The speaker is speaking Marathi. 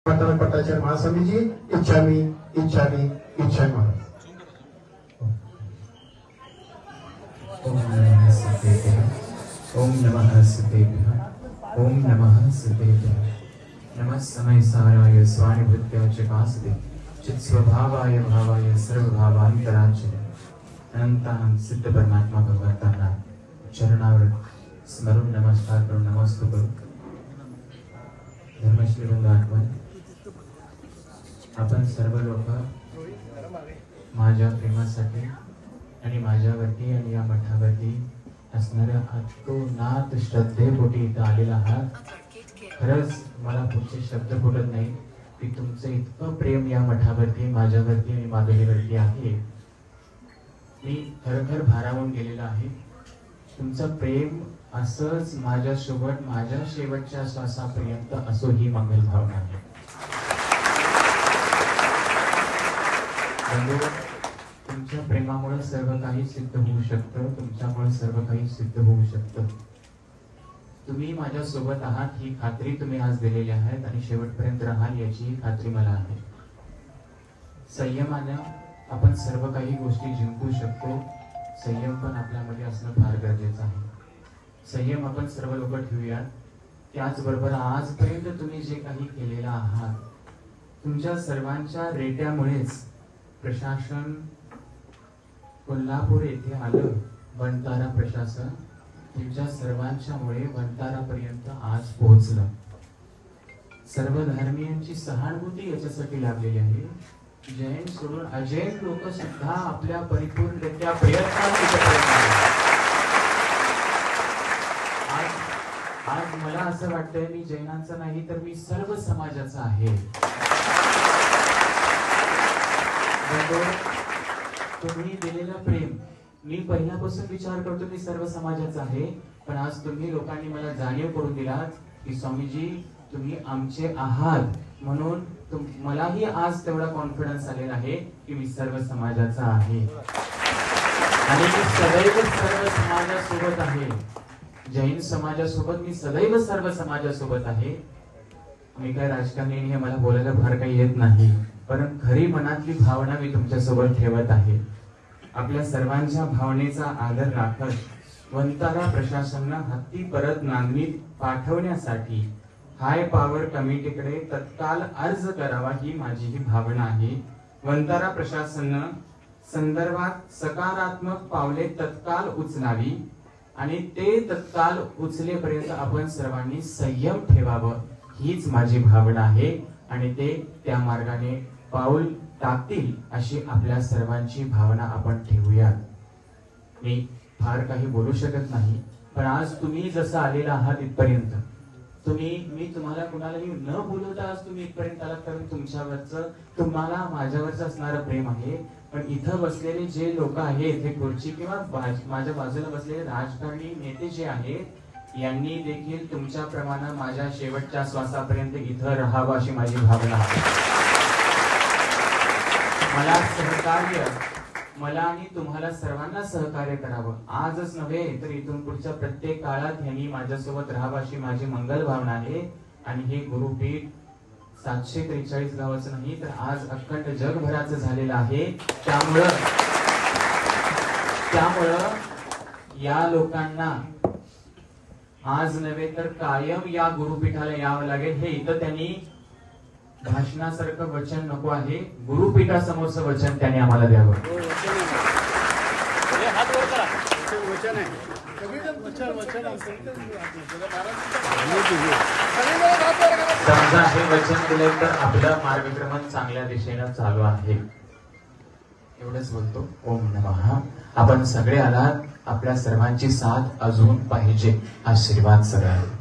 पट्टाचार्य महास्वामी जी इच्छामी इच्छामी इच्छामी महाराज। ओम नमः सिद्धेभ्यः ओम नमः सिद्धेभ्यः नमः समय साराय स्वानुभूत्या च कासदे चित् स्वभावाय भावाय सर्वभावांतराचले अनंतानंद सिद्ध परमात्मा भगवंतांना चरणावर स्मरून नमस्कार करून नमस्कार करू। धर्मश्री बंधू आठवण, आपण सर्व लोक माझ्या प्रेमासाठी आणि माझ्यावरती आणि या मठावरती असणाऱ्या अतोनात श्रद्धेपोटी इथं आलेला आहात। खरंच मला पुढचे शब्द फुटत नाही की तुमचं इतकं प्रेम या मठावरती माझ्यावरती आणि माधुरीवरती आहे। मी खरोखर भारावून गेलेला आहे। तुमचं प्रेम असंच माझ्यासोबत माझ्या शेवटच्या श्वासापर्यंत असो ही मंगल भावना आहे। तुमच्या प्रेमामुळे सर्व काही सिद्ध होऊ शकतं, तुमच्यामुळे सर्व काही सिद्ध होऊ शकतं। तुम्ही माझ्या सोबत आहात ही खात्री तुम्ही आज दिलेली आहेत आणि शेवटपर्यंत राहाल याची खात्री मला आहे। संयमाने आपण सर्व काही गोष्टी जिंकू शकतो। संयम पण आपल्यामध्ये असणं फार गरजेचं आहे। संयम आपण सर्व लोक ठेवूया। त्याचबरोबर आजपर्यंत तुम्ही जे काही केलेलं आहात, तुमच्या सर्वांच्या रेट्यामुळेच प्रशासन कोल्हापूर येथे आलं। वंतारा प्रशासन तुमच्या सर्वांच्यामुळे वंतारापर्यंत आज पोहोचलं। सर्व धर्मीयांची सहानुभूती याच्यासाठी लाभलेली आहे। जैन सोडून अजैन लोक सुद्धा आपल्या परिपूर्णरित्या आज मला असं वाटतंय मी जैनांचा नाही तर मी सर्व समाजाचा आहे। तुम्ही दिलेलं प्रेम मी पहिल्यापासून विचार करतो मी सर्व समाजाचा आहे, पण आज तुम्ही लोकांनी मला जाणीव करून दिलात की स्वामीजी तुम्ही आमचे आहात, म्हणून मलाही आज तेवढा कॉन्फिडन्स आलेला आहे की मी सर्व समाजाचा आहे आणि मी सदैव सर्व समाजासोबत आहे। जैन समाजासोबत मी सदैव सर्व समाजासोबत आहे। मी काय राजकारणी हे मला बोलायला फार काही येत नाही, पण खरी मनातली भावना मी तुमच्या सोबत ठेवत आहे। आपल्या सर्वांच्या भावनेचा आदर राखत वंतारा प्रशासनानं हत्ती परत नांदणीत पाठवण्यासाठी हाय पॉवर कमिटीकडे तत्काल अर्ज करावा ही माझी ही भावना आहे। वंतारा प्रशासनानं संदर्भात सकारात्मक पावले तत्काल उचलावी आणि ते तत्काल उचलेपर्यंत आपण सर्वांनी संयम ठेवावं हीच माझी भावना आहे आणि ते त्या मार्गाने पाऊल टाकतील अशी आपल्या सर्वांची भावना आपण ठेवूया। मी फार काही बोलू शकत नाही, पण आज तुम्ही जसं आलेला आहात इथपर्यंत, मी तुम्हाला कुणालाही न बोलवता आज तुम्ही इथपर्यंत आलात, कारण तुमच्यावरचं तुम्हाला माझ्यावरचं असणारं प्रेम आहे। पण इथं बसलेले जे लोक आहेत हे खुर्ची किंवा माझ्या बाजूला बसलेले राजकारणी नेते जे आहेत यांनी देखील तुमच्याप्रमाणे माझ्या शेवटच्या श्वासापर्यंत इथं राहावं अशी माझी भावना आहे। मला आणि तुम्हाला सर्वांना सहकार्य करावं, आजच नव्हे तर इथून पुढच्या प्रत्येक काळात यांनी माझ्यासोबत राहावं अशी माझी मंगल भावना आहे। आणि हे गुरुपीठ 743 गावाचं नाही तर आज अखंड जगभराचं झालेलं आहे। त्यामुळं या लोकांना आज नव्हे तर कायम या गुरुपीठाला यावं लागेल। हे इथं त्यांनी भाषणासारखं वचन नको आहे, गुरुपीठासमोरचं वचन त्यांनी आम्हाला द्यावं। समजा हे वचन दिले तर आपलं मार्गक्रमण चांगल्या दिशेनं चालू आहे। एवढंच बोलतो। ओम नमः। आपण सगळे आलात, आपल्या सर्वांची साथ अजून पाहिजे। आशीर्वाद सगळ्यांना।